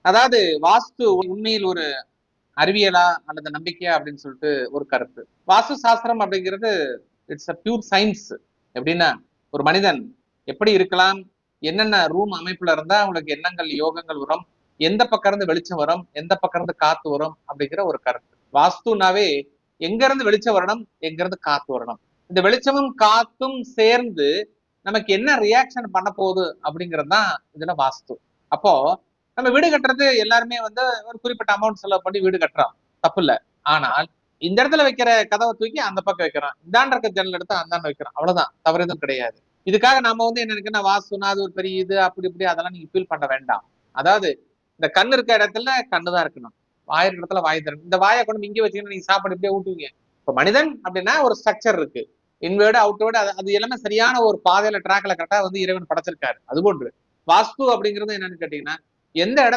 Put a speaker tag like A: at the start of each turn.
A: அதாவது வாஸ்து உண்மையில் ஒரு அறிவியலா அல்லது நம்பிக்கையா அப்படின்னு சொல்லிட்டு ஒரு கருத்து. வாஸ்து சாஸ்திரம் அப்படிங்கிறது இட்ஸ் அ பியூர் சயின்ஸ். எப்படின்னா, ஒரு மனிதன் எப்படி இருக்கலாம், என்னென்ன ரூம் அமைப்புல இருந்தா அவங்களுக்கு எண்ணங்கள் யோகங்கள் வரும், எந்த பக்கம் இருந்து வெளிச்சம் வரும், எந்த பக்கம் இருந்து காத்து வரும் அப்படிங்கிற ஒரு கருத்து. வாஸ்துனாவே எங்க இருந்து வெளிச்சம் வரணும், எங்க இருந்து காத்து வரணும், இந்த வெளிச்சமும் காத்தும் சேர்ந்து நமக்கு என்ன ரியாக்ஷன் பண்ண போகுது அப்படிங்கிறது தான் இதுல வாஸ்து. அப்போ நம்ம வீடு கட்டுறது எல்லாருமே வந்து ஒரு குறிப்பிட்ட அமௌண்ட் செலவு பண்ணி வீடு கட்டுறோம், தப்பு இல்ல. ஆனால் இந்த இடத்துல வைக்கிற கதவை தூக்கி அந்த பக்கம் வைக்கிறோம், இந்தாண்ட இருக்க ஜன்னல் எடுத்து அந்தாண்ட வைக்கிறோம், அவ்வளவுதான், தவறு எதுவும் கிடையாது. இதுக்காக நாம வந்து என்ன நினைக்கிறோம், வாஸ்துனா அது ஒரு பெரிய இது அப்படி இப்படி அதெல்லாம் நீங்க ஃபீல் பண்ண வேண்டாம். அதாவது இந்த கண் இருக்க இடத்துல கண்ணு தான் இருக்கணும், வாய் இருக்கிற இடத்துல வாய் தரணும். இந்த வாயை கொண்டு இங்கே வச்சீங்கன்னா நீங்க சாப்பாடு இப்படியே ஊட்டுவீங்க. இப்ப மனிதன் அப்படின்னா ஒரு ஸ்ட்ரக்சர் இருக்கு, இன்வேர்டு அவுட்வேர்டு, அது எல்லாமே சரியான ஒரு பாதையில ட்ராக்ல கரெக்டா வந்து இறைவன் படைச்சிருக்காரு. அது போன்று வாஸ்து அப்படிங்கிறது என்னன்னு கேட்டீங்கன்னா, எந்த இடத்துல